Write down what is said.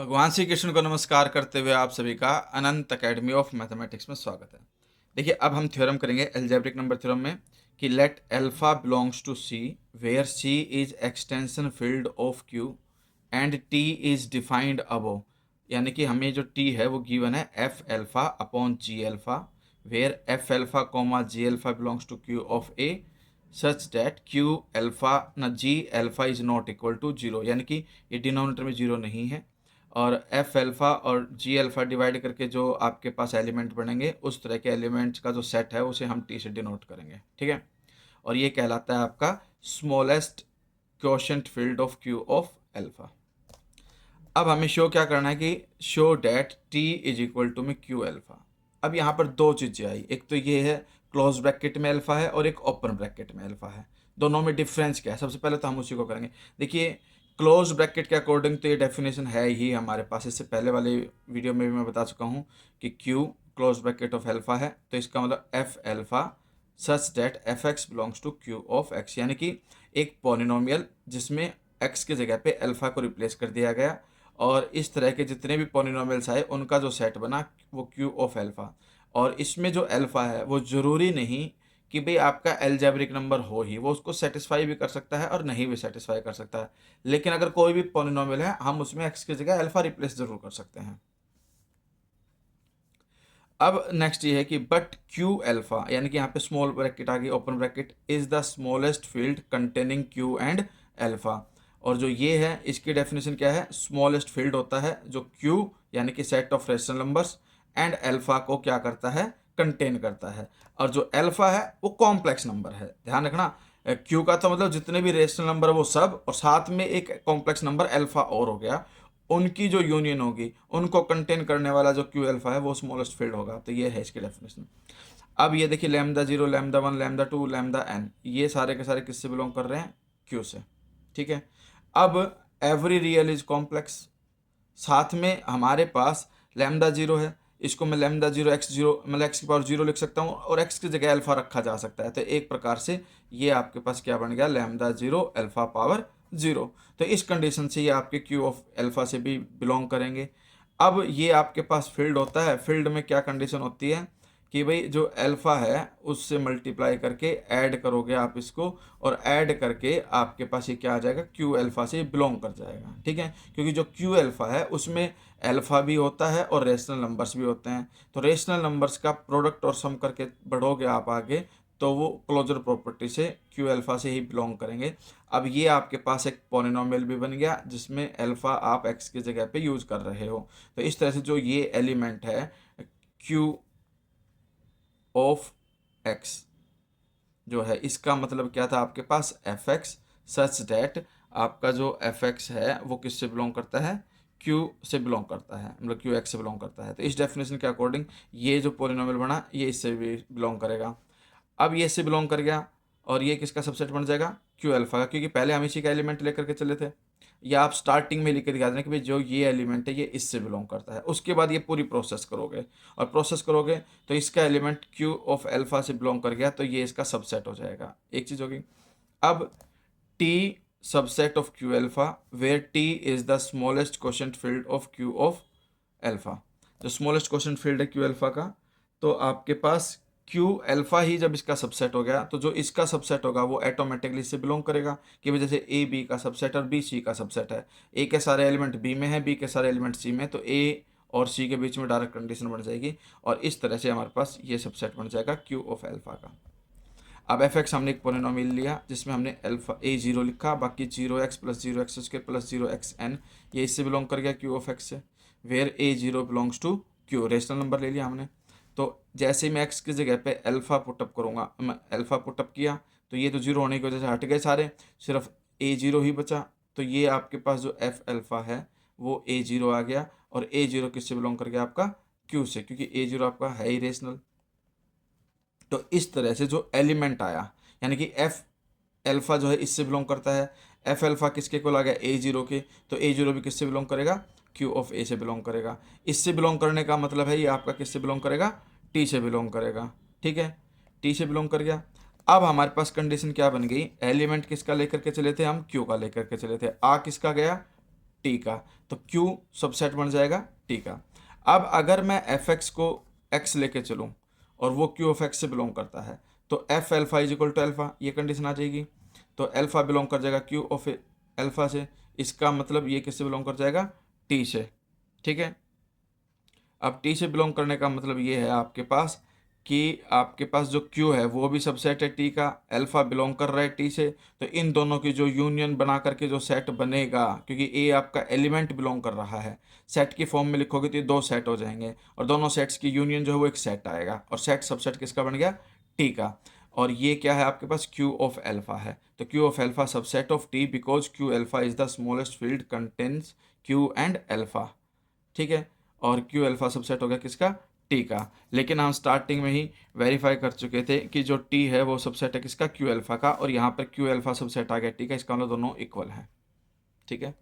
भगवान श्री कृष्ण को नमस्कार करते हुए आप सभी का अनंत अकेडमी ऑफ मैथमेटिक्स में स्वागत है। देखिए, अब हम थ्योरम करेंगे एल्जेब्रिक नंबर थ्योरम में कि let alpha belongs to C where C is extension field of Q and T is defined above. यानी कि हमें जो टी है वो गिवन है F alpha upon G alpha where F alpha comma G alpha belongs to Q of a such that Q alpha न G alpha is not equal to zero. यानी कि ये डिनोमिनेटर में जीरो नहीं है और एफ एल्फा और जी alpha divide करके जो आपके पास एलिमेंट बनेंगे उस तरह के एलिमेंट्स का जो सेट है उसे हम टी से डिनोट करेंगे। ठीक है, और ये कहलाता है आपका smallest quotient field of Q of alpha. अब हमें शो क्या करना है कि show that T is equal to में क्यू एल्फा। अब यहाँ पर दो चीज़ें आई, एक तो ये है क्लोज ब्रैकेट में अल्फा है और एक ओपन ब्रैकेट में अल्फा है। दोनों में डिफरेंस क्या है, सबसे पहले तो हम उसी को करेंगे। देखिए, क्लोज ब्रैकेट के अकॉर्डिंग तो ये डेफिनेशन है ही हमारे पास, इससे पहले वाले वीडियो में भी मैं बता चुका हूँ कि Q close bracket of alpha है, तो इसका मतलब F alpha such that F X belongs to Q of X. यानी कि एक पॉलिनोमियल जिसमें एक्स की जगह पे अल्फा को रिप्लेस कर दिया गया और इस तरह के जितने भी पॉलिनोमियल्स आए उनका जो सेट बना वो क्यू ऑफ एल्फा। और इसमें जो अल्फा है वो ज़रूरी नहीं कि भाई आपका एल्जेब्रिक नंबर हो ही, वो उसको सेटिस्फाई भी कर सकता है और नहीं भी सेटिस्फाई कर सकता है। लेकिन अगर कोई भी पॉलिनोमियल है हम उसमें एक्स की जगह अल्फा रिप्लेस जरूर कर सकते हैं। अब नेक्स्ट ये है कि बट क्यू अल्फा, यानी कि यहाँ पे स्मॉल ब्रैकेट आ गई, open bracket, is the smallest field containing Q and alpha. और जो ये है इसकी डेफिनेशन क्या है, स्मॉलेस्ट फील्ड होता है जो क्यू यानी कि set of rational numbers and alpha को क्या करता है, कंटेन करता है। और जो अल्फा है वो कॉम्प्लेक्स नंबर है, ध्यान रखना। क्यू का तो मतलब जितने भी रेशनल नंबर है वो सब, और साथ में एक कॉम्प्लेक्स नंबर अल्फा और हो गया, उनकी जो यूनियन होगी उनको कंटेन करने वाला जो क्यू एल्फा है वो स्मॉलेस्ट फील्ड होगा। तो ये है इसकी डेफिनेशन। अब ये देखिए, lambda zero, lambda one, lambda two, lambda N, ये सारे के सारे किससे बिलोंग कर रहे हैं, क्यू से। ठीक है, अब एवरी रियल इज कॉम्प्लेक्स, साथ में हमारे पास लैम्डा जीरो है, इसको मैं लैम्डा जीरो एक्स जीरो मतलब एक्स की पावर जीरो लिख सकता हूँ और एक्स की जगह अल्फा रखा जा सकता है। तो एक प्रकार से ये आपके पास क्या बन गया, lambda zero alpha power zero. तो इस कंडीशन से ये आपके क्यू ऑफ अल्फा से भी बिलोंग करेंगे। अब ये आपके पास फील्ड होता है, फील्ड में क्या कंडीशन होती है कि भाई जो अल्फा है उससे मल्टीप्लाई करके ऐड करोगे आप इसको, और ऐड करके आपके पास ये क्या आ जाएगा, क्यू अल्फा से बिलोंग कर जाएगा। ठीक है, क्योंकि जो क्यू अल्फा है उसमें अल्फा भी होता है और रेशनल नंबर्स भी होते हैं। तो रेशनल नंबर्स का प्रोडक्ट और सम करके बढ़ोगे आप आगे तो वो क्लोजर प्रॉपर्टी से क्यू अल्फा से ही बिलोंग करेंगे। अब ये आपके पास एक पॉलिनोमियल भी बन गया जिसमें अल्फा आप एक्स की जगह पे यूज कर रहे हो। तो इस तरह से जो ये एलिमेंट है क्यू ऑफ एक्स जो है, इसका मतलब क्या था आपके पास, एफ एक्स सच डैट आपका जो एफ एक्स है वो किससे बिलोंग करता है, क्यू से बिलोंग करता है, मतलब क्यू एक्स से बिलोंग करता है। तो इस डेफिनेशन के अकॉर्डिंग ये जो पोलिनोमियल बना ये इससे भी बिलोंग करेगा। अब ये इससे बिलोंग कर गया और ये किसका सबसेट बन जाएगा, क्यू अल्फा का, क्योंकि पहले हम इसी का एलिमेंट लेकर के चले थे। या आप स्टार्टिंग में लिख के दिखा देना कि भाई जो ये एलिमेंट है ये इससे बिलोंग करता है, उसके बाद ये पूरी प्रोसेस करोगे और प्रोसेस करोगे तो इसका एलिमेंट क्यू ऑफ अल्फा से बिलोंग कर गया तो ये इसका सबसेट हो जाएगा। एक चीज़ होगी। अब T subset of Q alpha where T is the smallest quotient field of Q of alpha. जो स्मॉलेस्ट क्वोशंट फील्ड है क्यू अल्फा का, तो आपके पास क्यू अल्फा ही जब इसका सबसेट हो गया तो जो इसका सबसेट होगा वो ऑटोमेटिकली इससे बिलोंग करेगा कि जैसे ए बी का सबसेट और बी सी का सबसेट है, ए के सारे एलिमेंट बी में है, बी के सारे एलिमेंट सी में, तो ए और सी के बीच में डायरेक्ट कंडीशन बन जाएगी और इस तरह से हमारे पास ये सबसेट बन जाएगा क्यू ऑफ अल्फा का। अब एफ एक्स हमने एक पोलिनोमियल लिया जिसमें हमने अल्फा ए जीरो लिखा, बाकी zero x plus zero x square plus zero x n, ये इससे बिलोंग कर गया क्यू ऑफ एक्स से, where a zero belongs to Q, rational number ले लिया हमने। तो जैसे ही मैं एक्स की जगह पे अल्फा पुटअप करूँगा, मैं अल्फा पुटअप किया तो ये तो जीरो होने की वजह से हट गए सारे, सिर्फ ए जीरो ही बचा। तो ये आपके पास जो एफ अल्फा है वो ए जीरो आ गया और ए जीरो किससे बिलोंग कर गया आपका, क्यू से, क्योंकि ए जीरो आपका है ही रेशनल। तो इस तरह से जो एलिमेंट आया यानी कि एफ एल्फा जो है इससे बिलोंग करता है, एफ एल्फा किसके को आ गया, ए जीरो के, तो ए जीरो भी किससे बिलोंग करेगा, क्यू ऑफ ए से बिलोंग करेगा। इससे बिलोंग करने का मतलब है ये आपका किससे बिलोंग करेगा, टी से बिलोंग करेगा। ठीक है, टी से बिलोंग कर गया। अब हमारे पास कंडीशन क्या बन गई, एलिमेंट किसका लेकर के चले थे हम, क्यू का लेकर के चले थे, आ किसका गया, टी का, तो क्यू सबसेट बन जाएगा टी का। अब अगर मैं एफ एक्स को एक्स लेके चलूँ और वो क्यू ऑफ एक्स से बिलोंग करता है, तो f alpha is equal to alpha, ये कंडीशन आ जाएगी। तो एल्फा बिलोंग कर जाएगा क्यू ऑफ एल्फा से, इसका मतलब ये किससे बिलोंग कर जाएगा, टी से। ठीक है, अब टी से बिलोंग करने का मतलब ये है आपके पास कि आपके पास जो क्यू है वो भी सबसेट है टी का, अल्फा बिलोंग कर रहा है टी से, तो इन दोनों की जो यूनियन बना करके जो सेट बनेगा, क्योंकि ए आपका एलिमेंट बिलोंग कर रहा है, सेट की फॉर्म में लिखोगे तो ये दो सेट हो जाएंगे और दोनों सेट्स की यूनियन जो है वो एक सेट आएगा, और सेट सबसेट किसका बन गया, टी का। और ये क्या है आपके पास, क्यू ऑफ एल्फा है, तो Q of alpha subset of T because Q alpha is the smallest field contains Q and alpha. ठीक है, और क्यू अल्फा सबसेट हो गया किसका, टी का। लेकिन हम स्टार्टिंग में ही वेरीफाई कर चुके थे कि जो टी है वो सबसेट है किसका, क्यू अल्फा का, और यहाँ पर क्यू अल्फा सबसेट आ गया टी का, इसका मतलब दोनों इक्वल है। ठीक है।